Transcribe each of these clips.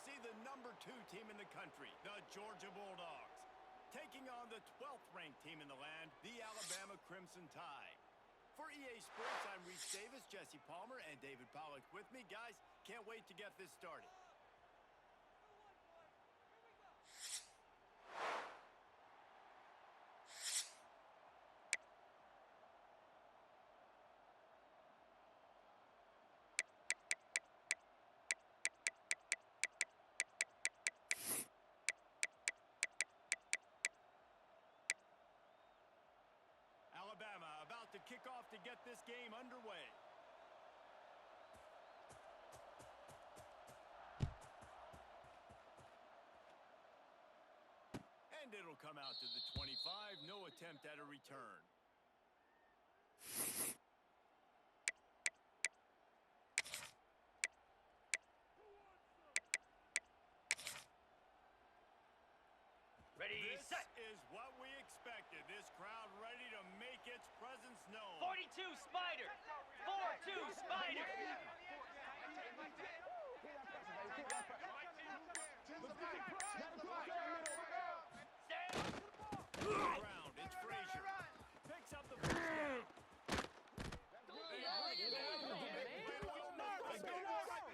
see the #2 team in the country, the Georgia Bulldogs, taking on the 12th ranked team in the land, the Alabama Crimson Tide. For EA Sports, I'm Reese Davis, Jesse Palmer, and David Pollack with me. Guys, can't wait to get this started. Alabama about to kick off to get this game underway. And it'll come out to the 25. No attempt at a return. Ready, set! This is what we expected. This crowd ready to make its presence known. 42 Spider! 4-2 Spider! Ground, it's Frazier. Picks up the first down.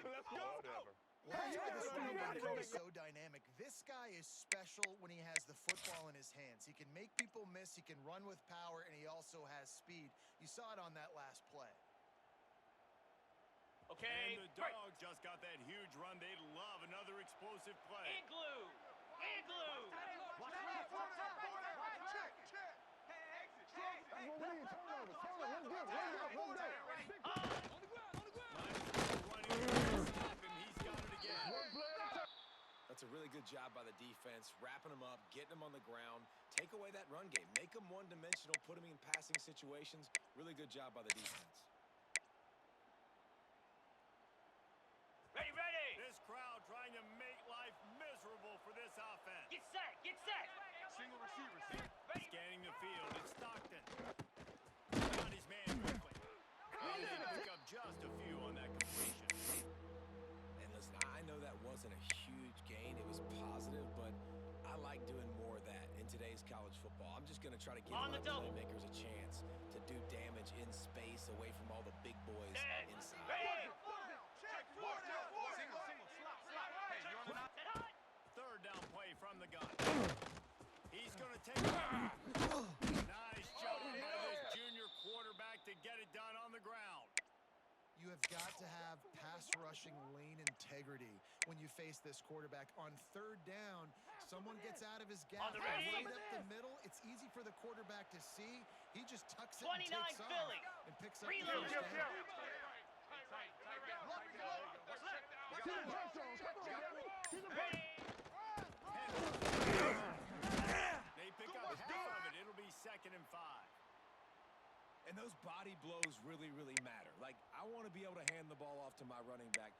Let's go! That's why this running back is so dynamic. This guy is special when he has the football in his hands. He can make people miss, he can run with power, and he also has speed. You saw it on that last play. Okay, And the Dogs just got that huge run. They love another explosive play. Igloo! Igloo! That's a really good job by the defense, wrapping them up, getting them on the ground, take away that run game, make them one-dimensional, put them in passing situations. Really good job by the defense. Ready, ready! This crowd trying to make life miserable for this offense. Get set, get set! Single receiver, see? Ready! Scanning the field, it's Stockton. Got his man quickly. And they pick up just a few on that completion. And listen, I know that wasn't a huge gain. It was positive, but I like doing more of that in today's college football. I'm just going to try to give On my the double. playmakers a chance to do damage in space away from all the big boys Set. inside. Ready! Single, slot. Hey, you on the knob? Set hot! Third down play from the gun. He's going to take it. Nice job by this junior quarterback to get it done on the ground. You have got to have pass rushing lane integrity when you face this quarterback. On third down, someone gets out of his gap, On the ready. right up the middle. It's easy for the quarterback to see. He just tucks it 29 and takes Philly. off and picks up the Reload. first down. Ready! They pick up half of it. It'll be 2nd and 5. And those body blows really, really matter. Like, I want to be able to hand the ball off to my running back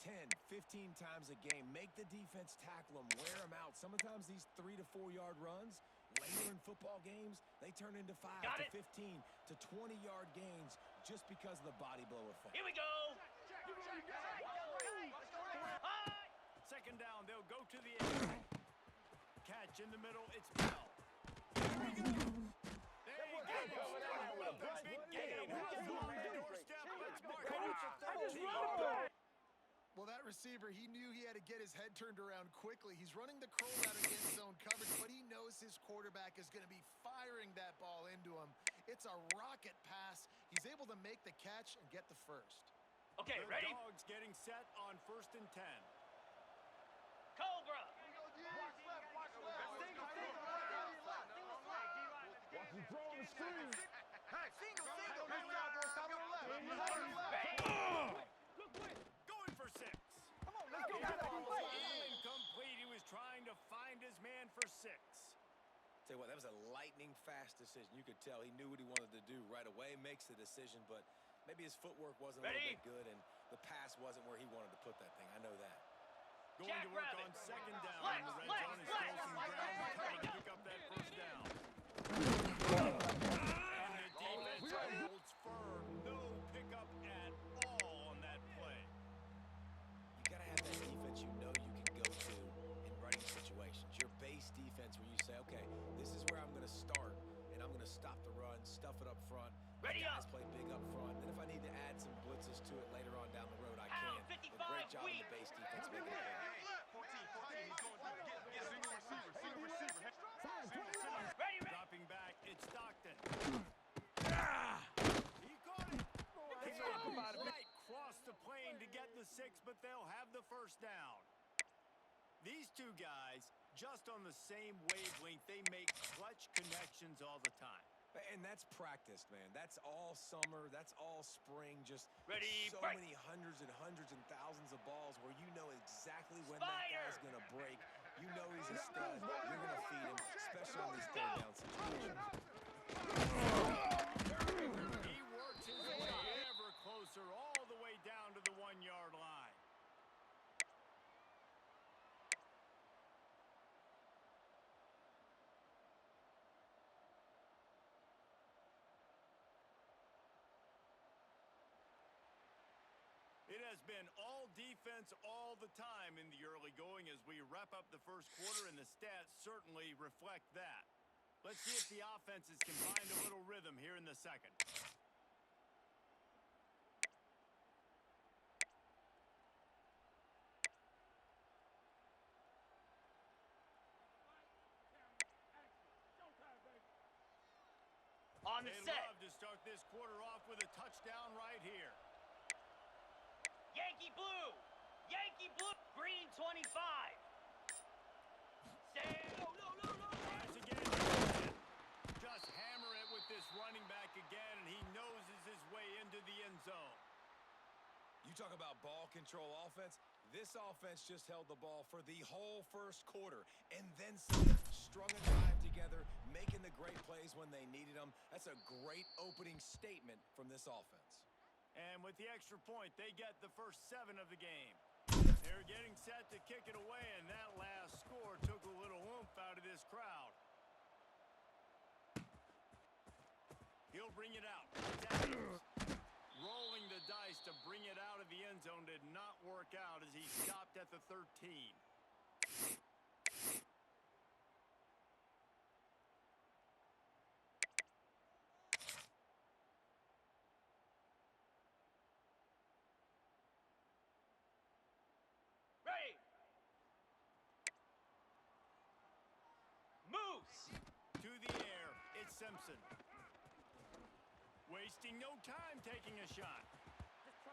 10, 15 times a game. Make the defense tackle them, wear them out. Sometimes these 3 to 4 yard runs, later in football games, they turn into 5 Got to it. 15 to 20 yard gains just because of the body blow effect. Here we go! High! 2nd down, they'll go to the end. Catch in the middle, it's Bell. Here we go. They get it. With a big gain. Who's on the doorstep? Let's mark it out for 13. Well, that receiver, he knew he had to get his head turned around quickly. He's running the curl out against zone coverage, but he knows his quarterback is going to be firing that ball into him. It's a rocket pass. He's able to make the catch and get the first. Okay, The ready? Dogs getting set on 1st and 10. Cobra! Going for 6. Come on, let's go. Incomplete. He was trying to find his man for 6. Tell you what, that was a lightning fast decision. You could tell he knew what he wanted to do right away, makes the decision, but maybe his footwork wasn't a little Ready? bit good, and the pass wasn't where he wanted to put that thing. I know that. Going Jack to work Rabbit. on 2nd down. Flex, in the red flex, zone. He's flex. still some ground cover to pick up that 1st down. And the defense holds firm. No pickup at all on that play. You got to have that defense you know you can go but they'll have the first down. These two guys, just on the same wavelength, they make clutch connections all the time. And that's practice, man. That's all summer. That's all spring. Just Ready, so break. many hundreds and thousands of balls where you know exactly when Spider. that guy's going to break. You know he's a stud. You're going to feed him, especially on these third down situations. He works his way ever closer, all the way down to the 1-yard line. It has been all defense all the time in the early going as we wrap up the first quarter, and the stats certainly reflect that. Let's see if the offenses can find a little rhythm here in the second. On the They'd set. love to start this quarter off with a touchdown right here. Yankee blue. Yankee blue. Green 25. Stay. No. Tries again. Just hammer it with this running back again, and he noses his way into the end zone. You talk about ball control offense. This offense just held the ball for the whole first quarter and then strung a drive together, making the great plays when they needed them. That's a great opening statement from this offense. And with the extra point, they get the first 7 of the game. They're getting set to kick it away, and that last score took a little oomph out of this crowd. He'll bring it out. Rolling the dice to bring it out of the end zone did not work out as he stopped at the 13. Ready. Moose. To the air, it's Simpson. Wasting no time taking a shot.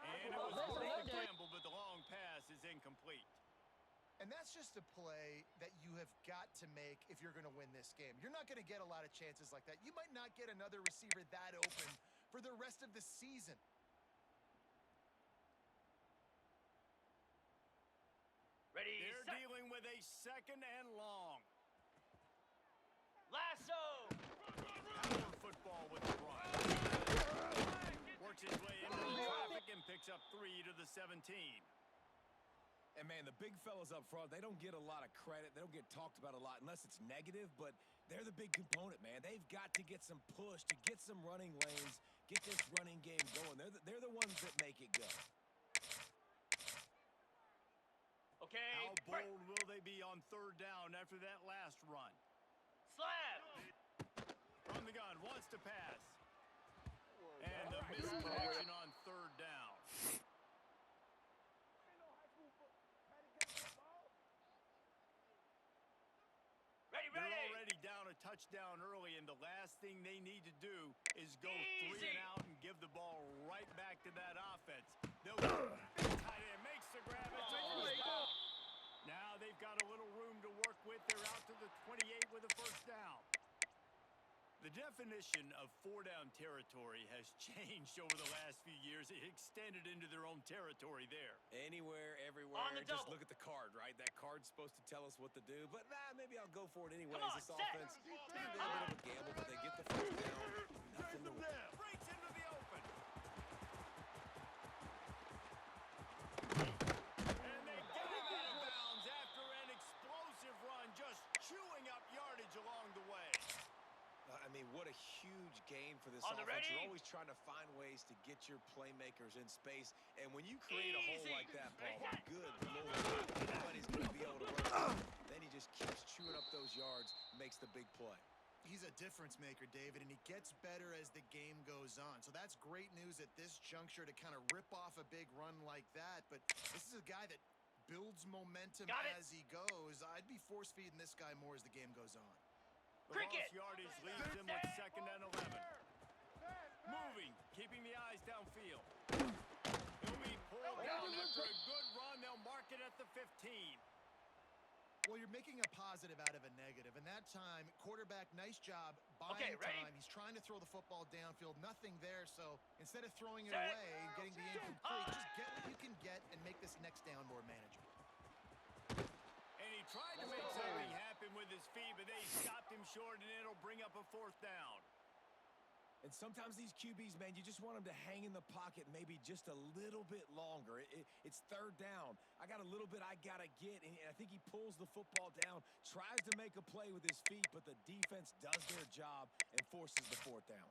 And it was worth the gamble, but the long pass is incomplete. And that's just a play that you have got to make if you're going to win this game. You're not going to get a lot of chances like that. You might not get another receiver that open for the rest of the season. Ready. They're Set. dealing with a second and long. Lasso. Power football with the run. Works his way into the traffic and picks up 3 to the 17. And, man, the big fellas up front, they don't get a lot of credit. They don't get talked about a lot unless it's negative, but they're the big component, man. They've got to get some push, to get some running lanes, get this running game going. They're the ones that make it go. Okay. How break. bold will they be on third down after that last run? Slap. From the gun, wants to pass. And the misconnection on third down. Ready. They're already down a touchdown early, and the last thing they need to do is go 3 and out and give the ball right back to that offense. They'll tight end makes the grab. It's a first down. Now they've got a little room to work with. They're out to the 28 with a first down. The definition of 4-down territory has changed over the last few years. It extended into their own territory there. Anywhere, everywhere, On the just double. look at the card, right? That card's supposed to tell us what to do, but maybe I'll go for it anyways. Come on, This set. offense, a little bit of a gamble, but they get the first down. Nothing to worry. Breaks into the open. And they get him out of bounds after an explosive run, just chewing up yardage along the way. I mean, what a huge game for this On the offense. ready? You're always trying to find ways to get your playmakers in space. And when you create a hole Easy. like that, Paul, Ready, good Lord, nobody's going to be able to run. Then he just keeps chewing up those yards, makes the big play. He's a difference maker, David, and he gets better as the game goes on. So that's great news at this juncture to kind of rip off a big run like that. But this is a guy that builds momentum Got it. as he goes. I'd be force-feeding this guy more as the game goes on. The Cricket. lost yardage leaves him with second and 11. Moving, keeping the eyes downfield. He'll be pulled down after a good Well, you're making a positive out of a negative. And that time, quarterback, nice job buying Okay, ready? time. He's trying to throw the football downfield. Nothing there. So instead of throwing it Set. away and getting the incomplete, just get what you can get and make this next down more manageable. And he tried to make something happen with his feet, but they stopped him short, and it'll bring up a 4th down. And sometimes these QBs, man, you just want them to hang in the pocket maybe just a little bit longer. It's 3rd down. I got a little bit I got to get, and I think he pulls the football down, tries to make a play with his feet, but the defense does their job and forces the 4th down.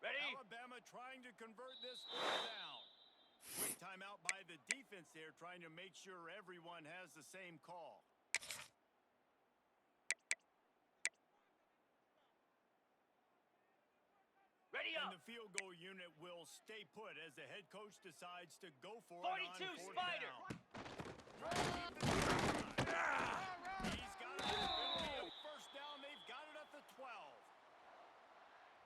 Ready? Alabama trying to convert this 4th down. Quick timeout by the defense there, trying to make sure everyone has the same call. Ready And up. the field goal unit will stay put as the head coach decides to go for it 42 on 4th Spider. down. He's got it. It'll be a 1st down. They've got it at the 12.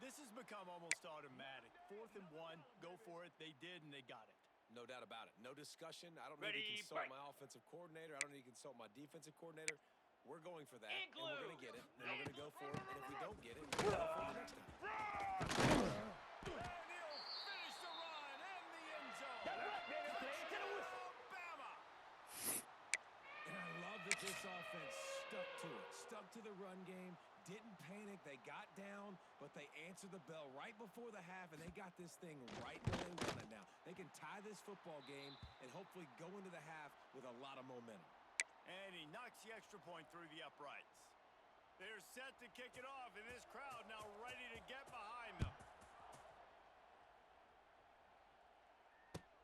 This has become almost automatic. 4th and 1, go for it. They did, and they got it. No doubt about it. No discussion. I don't need Ready, to consult break. my offensive coordinator. I don't need to consult my defensive coordinator. We're going for that, and Igloo. we're going to get it, and we're going to go for it. And if we don't get it, we're going to go for the next time. And he'll finish the run in the end zone. Alabama. And I love that this offense stuck to it, stuck to the run game, didn't panic. They got down, but they answered the bell right before the half, and they got this thing right where they want it now. They can tie this football game and hopefully go into the half with a lot of momentum. And he knocks the extra point through the uprights. They're set to kick it off, and this crowd now ready to get behind them.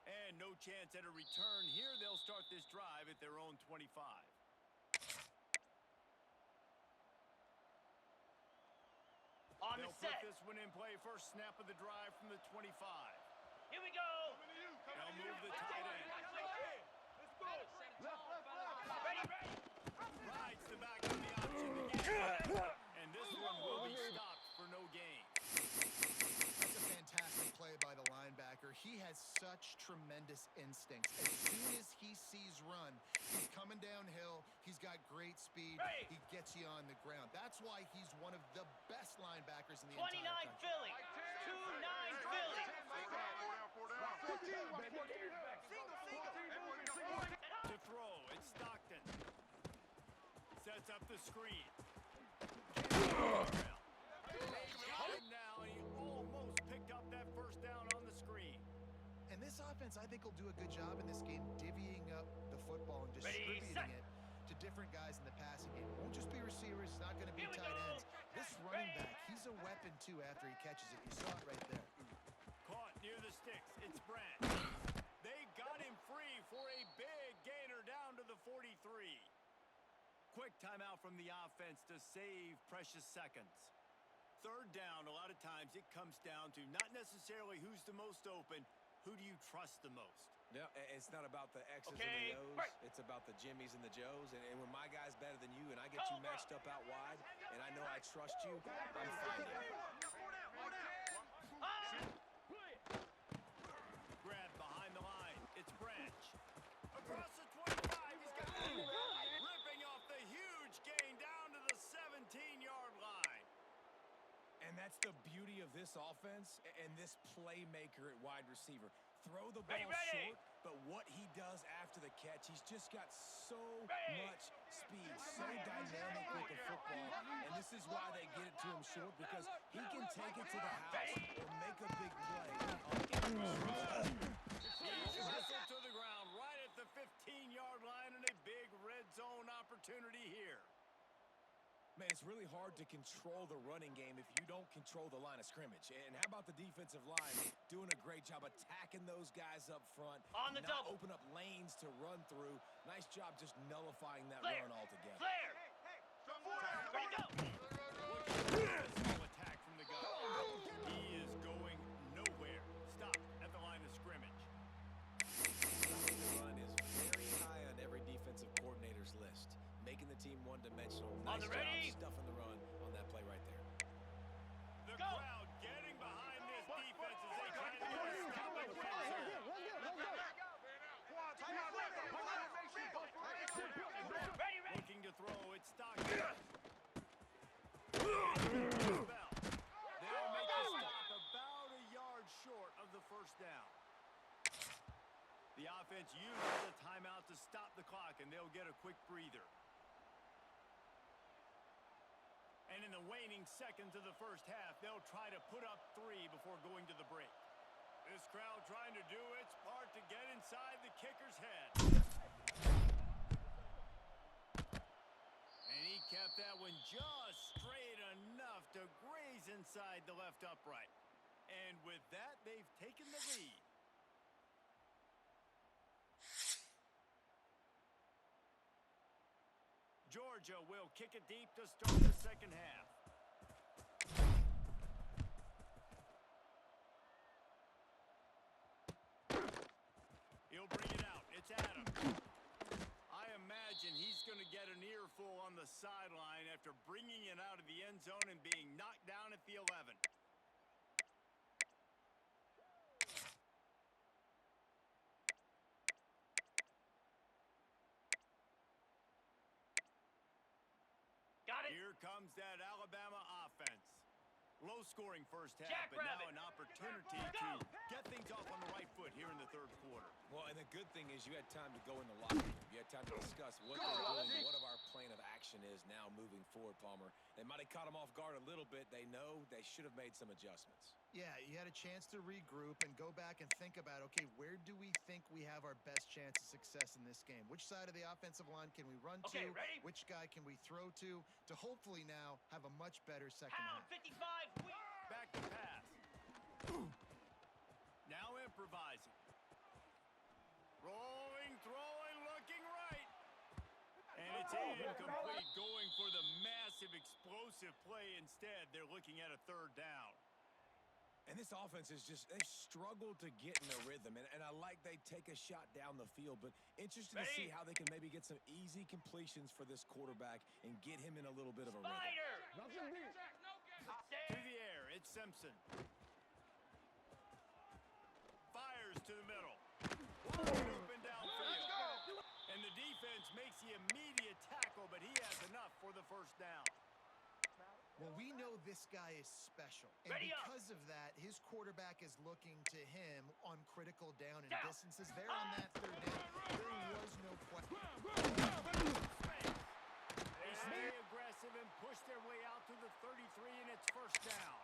And no chance at a return here. They'll start this drive at their own 25. On They'll the set. put this one in play. First snap of the drive from the 25. Here we go. They'll move the tight end. Ready, ready. Rides the back on the option to get it. And this one will be stopped for no gain. That's a fantastic play by the linebacker. He has such tremendous instincts. As soon as he sees run, he's coming downhill. He's got great speed. Hey! He gets you on the ground. That's why he's one of the best linebackers in the 29 entire country. Philly. 2-9 Philly. To throw, it's Stockton. Sets up the screen. And now he almost picked up that 1st down on the screen. And this offense, I think, will do a good job in this game divvying up the football and Ready, distributing set. it to different guys in the passing game. It won't just be receivers. It's not going to be Here we tight go. ends. This running Ready. back, he's a weapon, too, after he catches it. You saw it right there. Caught near the sticks. It's Branch. They got him free for a big gainer down to the 43. Quick timeout from the offense to save precious seconds. 3rd down, a lot of times it comes down to not necessarily who's the most open, who do you trust the most? No, it's not about the X's Okay, and the O's. break. It's about the Jimmies and the Joes. And when my guy's better than you and I get you Cobra. matched up out wide and I know I trust you, I'm finding it. Grab behind the line. It's Branch. Across the 25. He's got it. Ripping off the huge gain down to the 17-yard line. And that's the beauty of this offense and this playmaker at wide receiver. Throw the ball Ready. short, but what he does after the catch, he's just got so Ready. much speed, so dynamic with the football. And this is why they get it to him short, because he can take it to the house or make a big play. He's wrestled to the ground right at the 15-yard line and a big red zone opportunity here. Man, it's really hard to control the running game if you don't control the line of scrimmage. And how about the defensive line doing a great job attacking those guys up front, On the not double. open up lanes to run through. Nice job just nullifying that Flare. run altogether. Flare. Ready, go. Small attack from the gun. He is going nowhere. Stop at the line of scrimmage. Stopping the run is very high on every defensive coordinator's list. Making the team one-dimensional. On Nice the job ready. stuffing the run on that play right there. The Go. crowd getting behind this defense as they try to get a stop on Winsor. Ready, ready. Looking to throw, it's Stockton. They'll make the stop about a yard short of the first down. The offense uses a timeout to stop the clock, and they'll get a quick breather. And in the waning seconds of the first half, they'll try to put up 3 before going to the break. This crowd trying to do its part to get inside the kicker's head. And he kept that one just straight enough to graze inside the left upright. And with that, they've taken the lead. Georgia will kick it deep to start the second half. He'll bring it out. It's Adams. I imagine he's going to get an earful on the sideline after bringing it out of the end zone and being knocked down at the 11. Got it. Here comes that Alabama offense. Low-scoring first half, but Jackrabbit. now an opportunity to get things off on the right foot here in the third quarter. Well, and the good thing is you had time to go in the locker room. You had time to discuss what they're doing, what of our plan of action is now moving forward, Palmer. They might have caught them off guard a little bit. They know they should have made some adjustments. Yeah, you had a chance to regroup and go back and think about, okay, where do we think we have our best chance of success in this game? Which side of the offensive line can we run Okay, to? ready? Which guy can we throw to hopefully now have a much better second Pound half? 55. Win. Back to pass. Now improvising. Rolling, throwing, looking right. And it's incomplete, going for the massive explosive play instead. They're looking at a third down. And this offense is just, they struggle to get in a rhythm. And I like they take a shot down the field, but interested to see Ready? how they can maybe get some easy completions for this quarterback and get him in a little bit of a rhythm. Spider. To the air, it's Simpson. Fires to the middle. Wide open downfield. And the defense makes the immediate tackle, but he has enough for the first down. Well, we know this guy is special. And Ready up. because of that, his quarterback is looking to him on critical down and Down. distances. There on that third down, there was no question. They stay aggressive and push their way out to the 33, and it's first down.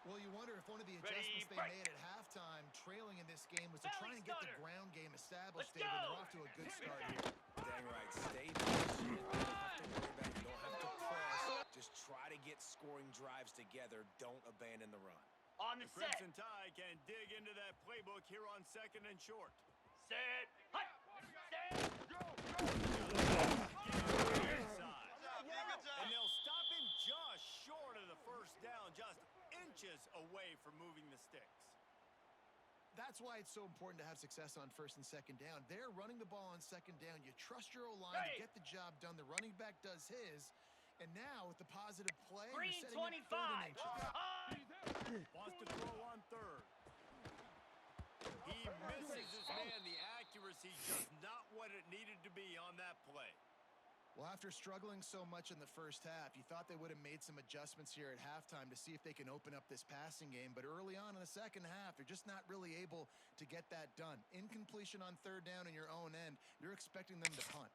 Well, you wonder if one of the Ready, adjustments they break. made at halftime, trailing in this game, was to try Belly and get the stutter. ground game established, Let's David. go. They're off to a good start here. Dang right. Stay patient. You don't have to worry about it. You don't have to press. Just try to get scoring drives together. Don't abandon the run. On the The set. Crimson Tide can dig into that playbook here on second and short. Set. Hut. Set. Inside. And they'll stop him just short of the first down, just inches away from moving the sticks. That's why it's so important to have success on first and second down. They're running the ball on second down. You trust your O-line to Ready. get the job done. The running back does his. And now with the positive play, Green you're setting up third and 25. inches. Wants to throw on third. He misses his man. The accuracy just not what it needed to be on that play. Well, after struggling so much in the first half, you thought they would have made some adjustments here at halftime to see if they can open up this passing game. But early on in the second half, they're just not really able to get that done. Incompletion on third down in your own end, you're expecting them to punt.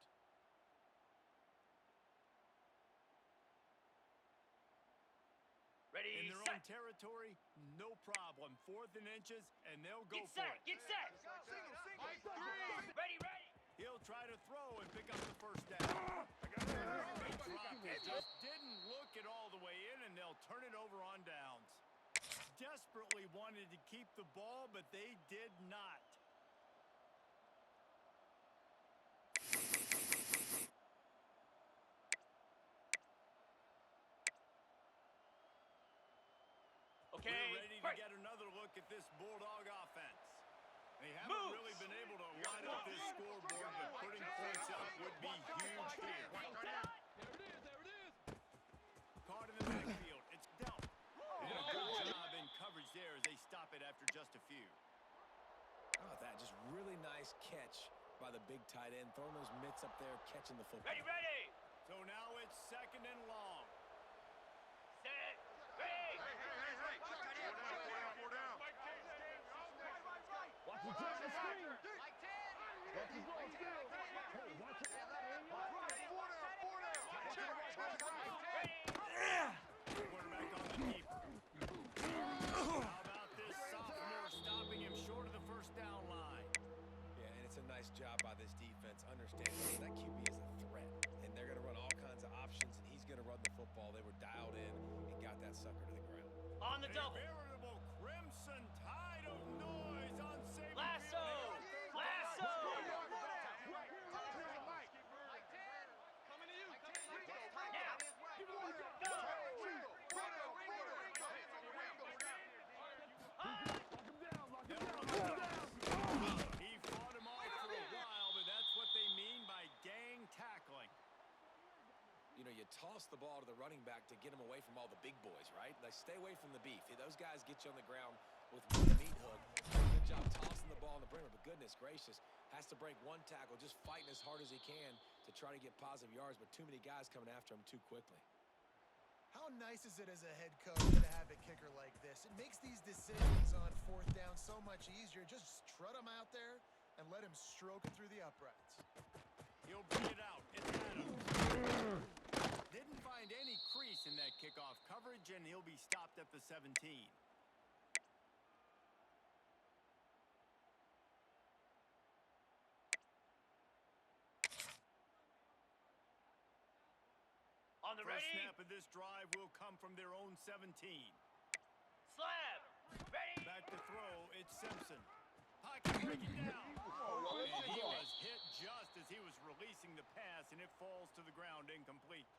Ready. In their Set. own territory, no problem. 4th and inches, and they'll go Get for set. it. Get set. Ready. Ready. He'll try to throw and pick up the first down. They dropped it. Just didn't look it all the way in, and they'll turn it over on downs. Desperately wanted to keep the ball, but they did not. Okay. We're ready to break. get another look at this Bulldog offense. They haven't Moves. really been able to line up this scoreboard, but putting points up would be huge here. Caught in the backfield. It's Delp. big tight end, throwing those mitts up there, catching the football. Ready, ready. So now it's 2nd and long. Set. Ready. Four down. Watch the drop the screen. Quarterback on the keeper. How about this sophomore stopping him short of the first down line? Yeah, and it's a nice job by this defense, understanding that QB is a threat, and they're going to run all kinds of options, and he's going to run the football. They were dialed in and got that sucker to the ground. On the A double. veritable crimson tide of noise on Saban Lasso. Field here on 3rd Lasso. Now. Go. He fought him off for a while, but that's what they mean by gang tackling. You know, you toss the ball to the running back to get him away from all the big boys, right? Like, stay away from the beef. Those guys get you on the ground with one meat hook. Good job tossing the ball on the perimeter, but goodness gracious, has to break one tackle, just fighting as hard as he can to try to get positive yards, but too many guys coming after him too quickly. How nice is it as a head coach to have a kicker like this? It makes these decisions on 4th down so much easier. Just strut him out there and let him stroke it through the uprights. He'll bring it out. It's Adams. Didn't find any crease in that kickoff coverage, and he'll be stopped at the 17. On the First ready. snap of this drive will come from their own 17. Slab. Ready. Back to throw, it's Simpson. Pocket breaking down. And he was hit just as he was releasing the pass, and it falls to the ground incomplete.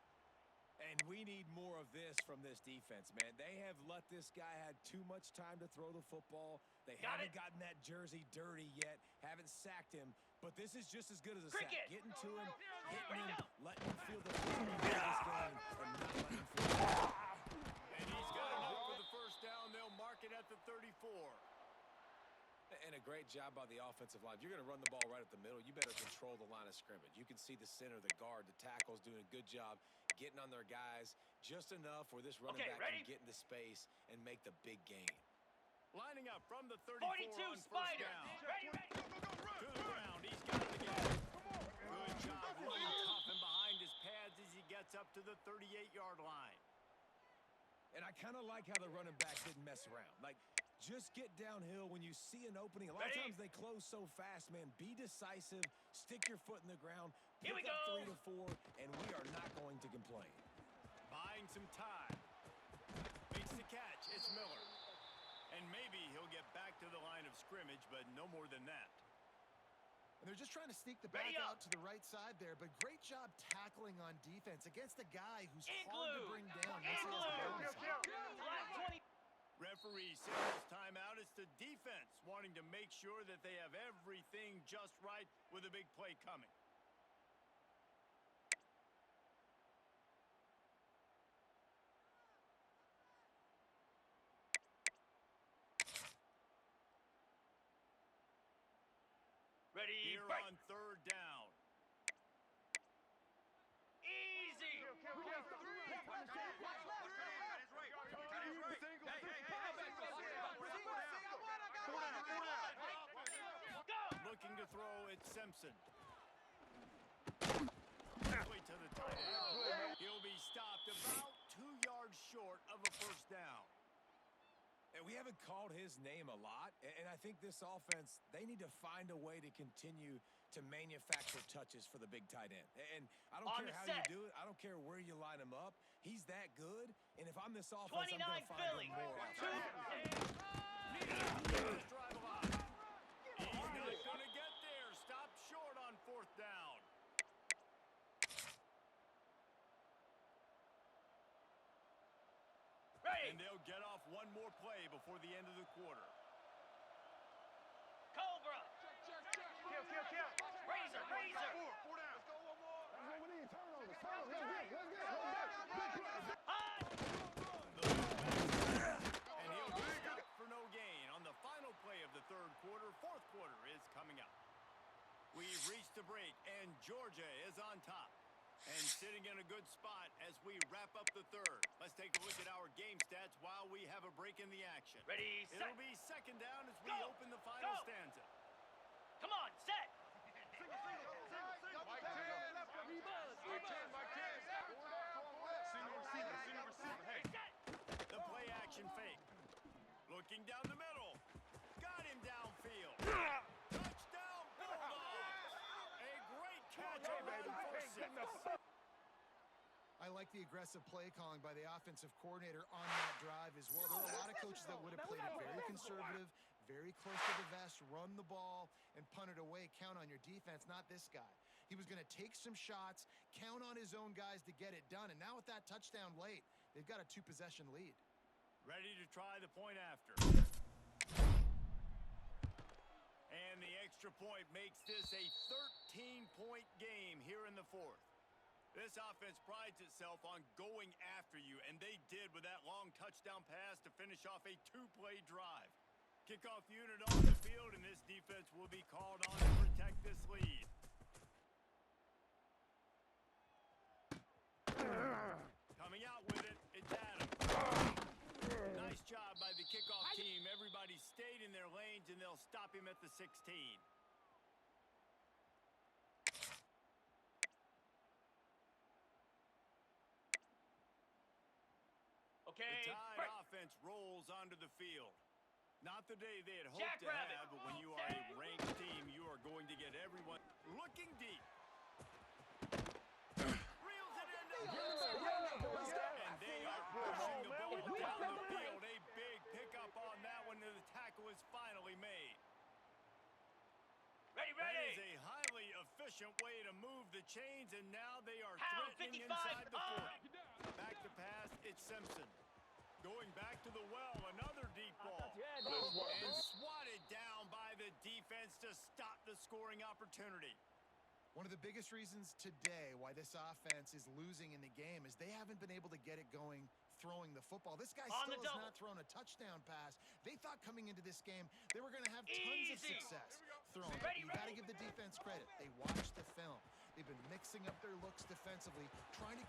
And we need more of this from this defense, man. They have let this guy had too much time to throw the football. They haven't gotten that jersey dirty yet, haven't sacked him, but this is just as good as a sack. Cricket. Getting to him, hitting him, letting him feel the football in this game, and not letting him feel it. And he's got enough for the first down. They'll mark it at the 34. And a great job by the offensive line. If you're going to run the ball right at the middle, you better control the line of scrimmage. You can see the center, the guard, the tackles doing a good job getting on their guys just enough where this running back ready? can get into space and make the big gain. Lining up from the 34 42 on first Spider. down. Ready, ready. To the ground. He's got it again. Good job running tough and behind his pads as he gets up to the 38-yard line. And I kind of like how the running back didn't mess around. Like, just get downhill when you see an opening. A lot of times they close so fast, man. Be decisive. Stick your foot in the ground. Here we Pick up go. 3 to 4, and we are not going to complain. Buying some time. Makes the catch. It's Miller. And maybe he'll get back to the line of scrimmage, but no more than that. And they're just trying to sneak the back Ready out up. to the right side there, but great job tackling on defense against a guy who's hard to Igloo. bring down. once he has the balance out. Flag 20. Referee saying this timeout is the defense wanting to make sure that they have everything just right with a big play coming. Ready. Here Break. on 3rd down. Easy. Go. Looking to throw, it's Simpson. Way to the tight end. He'll be stopped about 2 yards short of a first down. And we haven't called his name a lot, and I think this offense, they need to find a way to continue to manufacture touches for the big tight end. And I don't On care the how set. you do it. I don't care where you line him up. He's that good, and if I'm this offense, 29 I'm going to find Philly. him more. Let's drive along. He's not going to get there. Stop short on 4th down. Ready. And they'll get off one more play before the end of the quarter. Cobra. Razor. Razor. Four down. Let's go one more. That's what we need. Turnovers. Hot. And he'll be stopped for no gain on the final play of the 3rd quarter. 4th quarter is coming up. We've reached the Georgia is on top and sitting in a good spot as we wrap up the third. Let's take a look at our game stats while we have a break in the action. Ready, set. It'll be second down as we Go. open the final Go. stanza. Come on, set. Mike 10. Mike 10, Mike 10. Single receiver, single receiver. Hey. Set. The play action fake. Looking down the middle. Got him downfield. Touchdown Bulldogs. A great catch on that first six. I like the aggressive play calling by the offensive coordinator on that drive as well. There are a lot of coaches that would have played it very conservative, very close to the vest, run the ball, and punt it away. Count on your defense, not this guy. He was going to take some shots, count on his own guys to get it done. And now with that touchdown late, they've got a 2-possession lead. Ready to try the point after. And the extra point makes this a 13-point game here in the fourth. This offense prides itself on going after you, and they did with that long touchdown pass to finish off a 2-play drive. Kickoff unit on the field, and this defense will be called on to protect this lead. Coming out with it, it's Adams. Nice job by the kickoff team. Everybody stayed in their lanes, and they'll stop him at the 16. Okay. The Tide break. offense rolls onto the field. Not the day they had hoped to Jackrabbit. have, but when you are a ranked team, you are going to get everyone looking deep. Reels it in. And they are pushing the ball down the field. A big pickup on that one, and the tackle is finally made. Ready, That is ready. a highly efficient way to move the chains, and now they are Pound threatening 55 inside the on. 40. Back to pass, it's Simpson. Going back to the well, another deep ball. And swatted down by the defense to stop the scoring opportunity. One of the biggest reasons today why this offense is losing in the game is they haven't been able to get it going throwing the football. This guy On still the has double. not thrown a touchdown pass. They thought coming into this game they were going to have tons of Easy. success throwing. Ready, You got to ready. give the defense credit. They watched the film. They've been mixing up their looks defensively, trying to...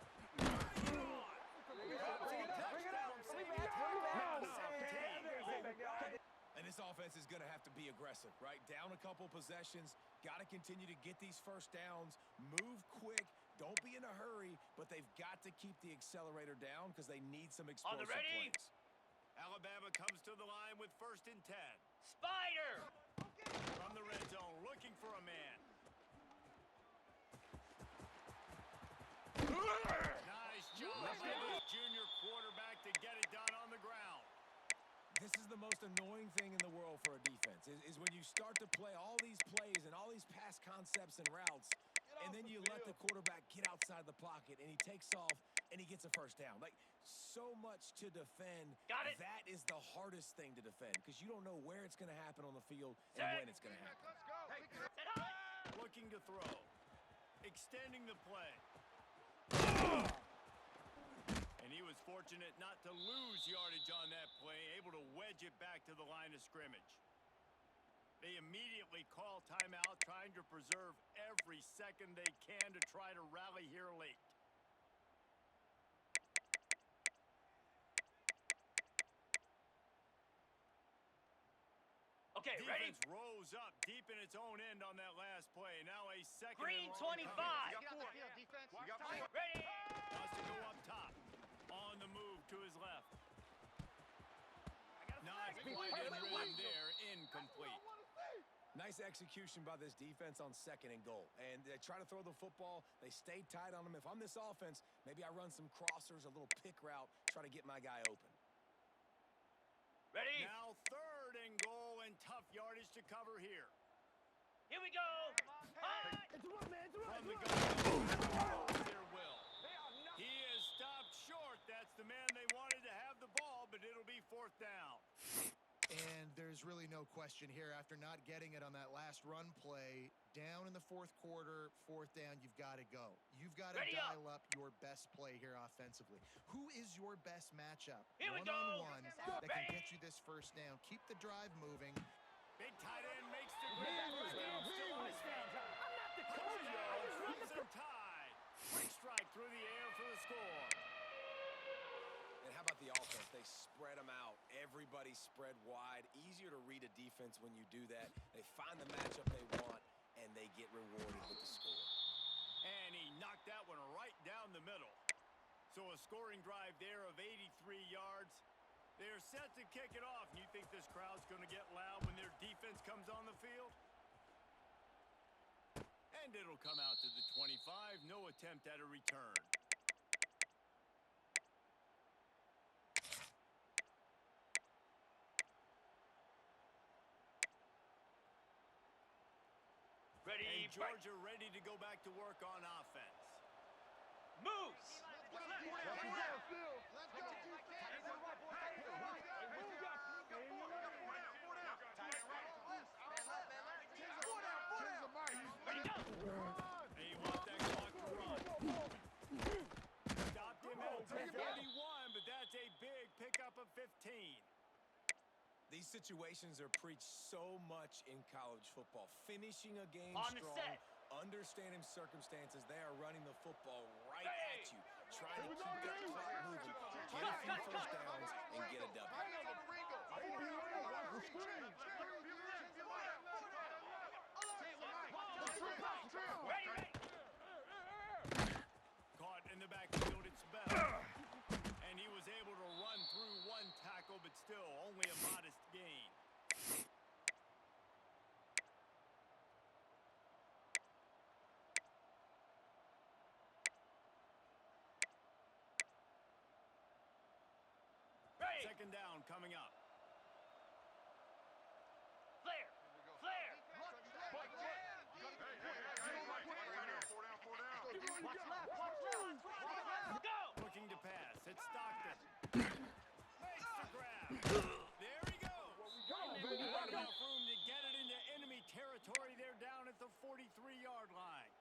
And this offense is going to have to be aggressive, right? Down a couple possessions, got to continue to get these first downs, move quick, don't be in a hurry, but they've got to keep the accelerator down because they need some explosive ready? plays. Alabama comes to the line with 1st and 10. Spider. From the red zone, looking for a man. Nice job by this junior quarterback to get it done on the ground. This is the most annoying thing in the world for a defense, is when you start to play all these plays and all these pass concepts and routes, and then you let the quarterback get outside the pocket, and he takes off, and he gets a first down. Like, so much to defend. Got it. That is the hardest thing to defend, because you don't know where it's going to happen on the field and Set. when it's going to happen. Set high. Looking to throw. Extending the play. And he was fortunate not to lose yardage on that play, able to wedge it back to the line of scrimmage. They immediately call timeout, trying to preserve every second they can to try to rally here late. Okay, ready. Defense rose up deep in its own end on that last play. Now a second Green and long 25. coming. You got 4. You got 4. Ready. Wants to go up top. On the move to his left. Not quite in rhythm there. Incomplete. Nice execution by this defense on 2nd and goal. And they try to throw the football. They stay tight on him. If I'm this offense, maybe I run some crossers, a little pick route, try to get my guy open. Ready. Now 3rd and goal, and tough yardage to cover here. Here we go. High. From the gun, their will. He is stopped short. That's the man they wanted to have the ball, but it'll be 4th down. And there's really no question here. After not getting it on that last run play, down in the 4th quarter, 4th down, you've got to go. You've got to Ready up. dial up your best play here offensively. Who is your best matchup? Here we One-on-one go. that can Ready. get you this first down. Keep the drive moving. Big tight end makes the grab. First down, still on his feet. Crimson Tide. Quick strike through the air for the score. And how about the offense? They spread them out. Everybody spread wide. Easier to read a defense when you do that. They find the matchup they want, and they get rewarded with the score. And he knocked that one right down the middle. So a scoring drive there of 83 yards. They're set to kick it off. And you think this crowd's going to get loud when their defense comes on the field? And it'll come out to the 25. No attempt at a return. Ready, And break. Georgia ready to go back to work on offense. Moves. Ready, go. They want that clock to run. Stopped him at 2:31, but that's a big pickup of 15. These situations are preached so much in college football. Finishing a game On the strong, set. understanding circumstances. They are running the football right Hey. at you, trying to keep that clock moving, get a few first downs, and get a W. Ready, ready. Caught in the backfield, it's Bell. And he was able to run through one tackle, but still only a modest gain. Ready. Second down coming up. Flare. Flare. Go. Looking to pass. It's Stockton. Makes the grab. There he goes. Not enough room to get it into enemy territory. They're down at the 43-yard line.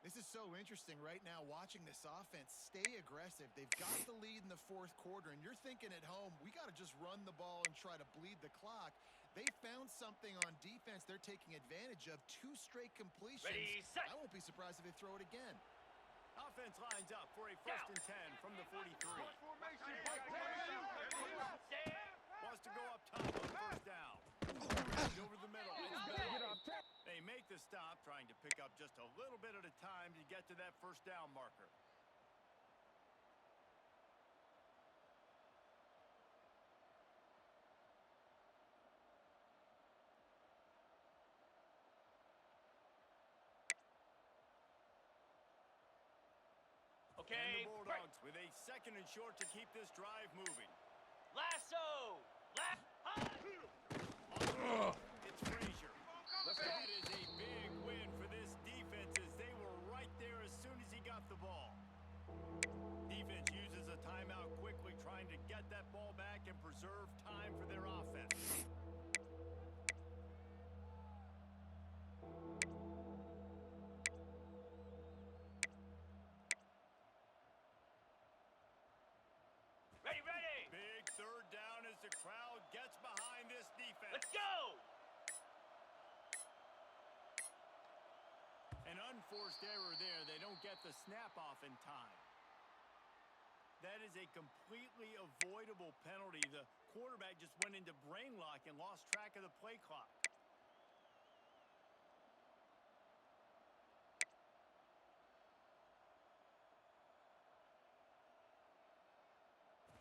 This is so interesting right now watching this offense stay aggressive. They've got the lead in the fourth quarter, and you're thinking at home, we got to just run the ball and try to bleed the clock. They found something on defense they're taking advantage of. 2 straight completions. Ready, set. I won't be surprised if they throw it again. Offense lines up for a first and 10 from the 43. Stand. Wants to go up top on first down. Over the middle. It's Bell. They make the stop, trying to pick up just a little bit at a time to get to that first down marker. Okay. And the Break. Bulldogs with a second and short to keep this drive moving. Lasso. It's Frazier. That is a big win for this defense as they were right there as soon as he got the ball. Defense uses a timeout quickly, trying to get that ball back and preserve time for their offense. Ready, ready. Big third down as the crowd gets behind this defense. Let's go. An unforced error there. They don't get the snap off in time. That is a completely avoidable penalty. The quarterback just went into brain lock and lost track of the play clock.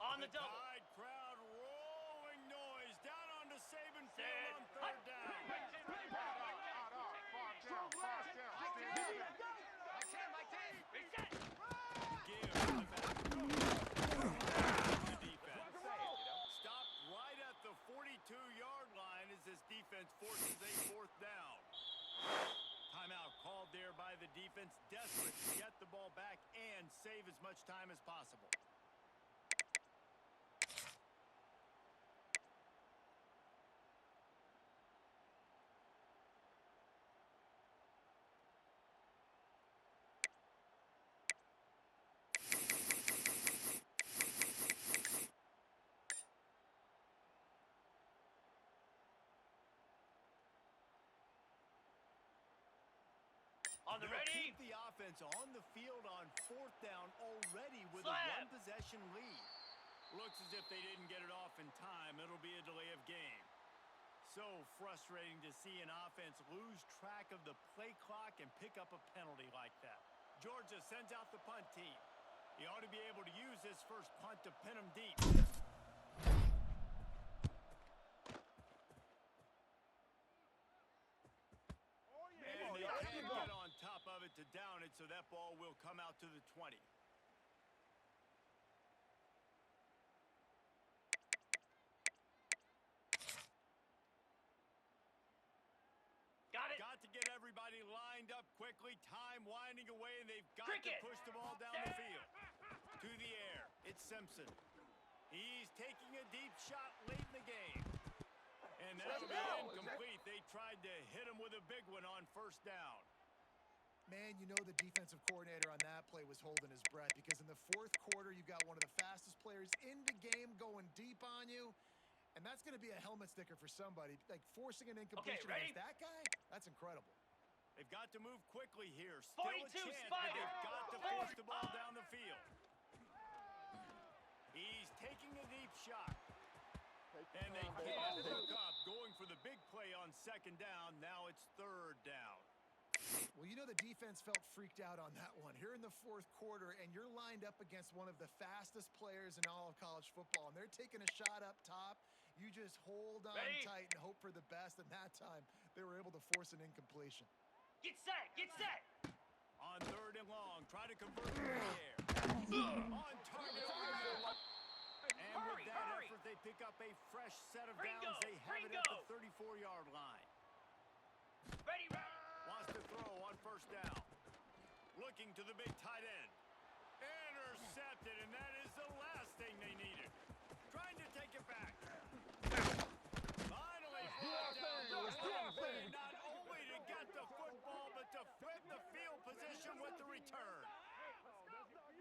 On the double. Tide crowd rolling noise down onto Saban Set. Field on third down. Reset. Give to the back. The defense. Stopped right at the 42-yard line as this defense forces a fourth down. Timeout called there by the defense, desperate to get the ball back and save as much time as possible. On the They'll ready. keep the offense on the field on 4th down already with a Slap. one-possession lead. Looks as if they didn't get it off in time. It'll be a delay of game. So frustrating to see an offense lose track of the play clock and pick up a penalty like that. Georgia sends out the punt team. He ought to be able to use this first punt to pin him deep. And they can't get on top of it to down it, so that ball will come out to the 20. Got it. Got to get everybody lined up quickly. Time winding away, and they've got Cricket. to push the ball down the field. To the air, it's Simpson. He's taking a deep shot late in the game. And that'll be incomplete. They tried to hit him with a big one on 1st down. Man, you know the defensive coordinator on that play was holding his breath because in the 4th quarter, you've got one of the fastest players in the game going deep on you. And that's going to be a helmet sticker for somebody. Like, forcing an incompletion ready? against that guy, that's incredible. They've got to move quickly here. Still a 42 chance, but Spider. they've got to force the ball down the field. He's taking a deep shot. And they can't hook up. Going for the big play on 2nd down. Now it's 3rd down. Well, you know the defense felt freaked out on that one. Here in the 4th quarter, and you're lined up against one of the fastest players in all of college football, and they're taking a shot up top. You just hold on Ready? tight and hope for the best, and that time they were able to force an incompletion. Get set. Get set. On 3rd and long, try to convert it in the air. On target. And Hurry, with that hurry. effort, they pick up a fresh set of Ringo, downs. They have it at Ringo. the 34-yard line. Ready. Wants to throw on 1st down. Looking to the big tight end. Intercepted, and that is the last thing they needed. Trying to take it back. Finally brought down the wrong way, not only to get the football, but to flip the field position with the return.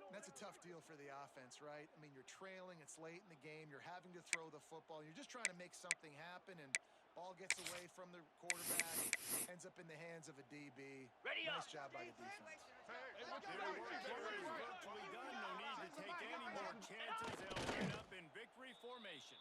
That's a tough deal for the offense, right? I mean, you're trailing, it's late in the game, you're having to throw the football, you're just trying to make something happen, and ball gets away from the quarterback, ends up in the hands of a DB. Ready Nice up. job by the defense. Their work here is virtually done. No need to take any more chances. They'll line up in victory formation.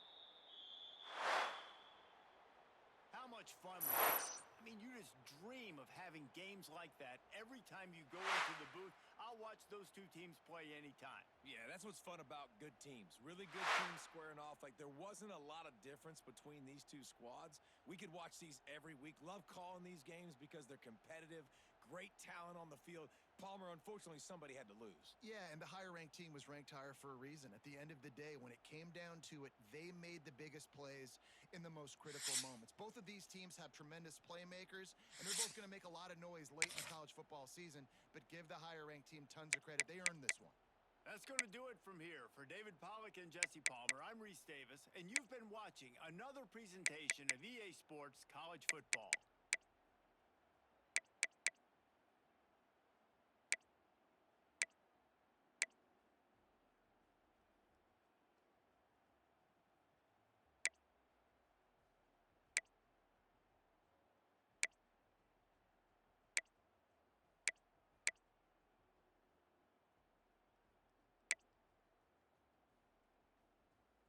How much fun was that? I mean, you just dream of having games like that every time you go into the booth. I'll watch those two teams play anytime. Yeah, that's what's fun about good teams. Really good teams squaring off. Like, there wasn't a lot of difference between these two squads. We could watch these every week. Love calling these games because they're competitive. Great talent on the field. Palmer, unfortunately, somebody had to lose. Yeah, and the higher-ranked team was ranked higher for a reason. At the end of the day, when it came down to it, they made the biggest plays in the most critical moments. Both of these teams have tremendous playmakers, and they're both going to make a lot of noise late in the college football season, but give the higher-ranked team tons of credit. They earned this one. That's going to do it from here. For David Pollack and Jesse Palmer, I'm Reese Davis, and you've been watching another presentation of EA Sports College Football.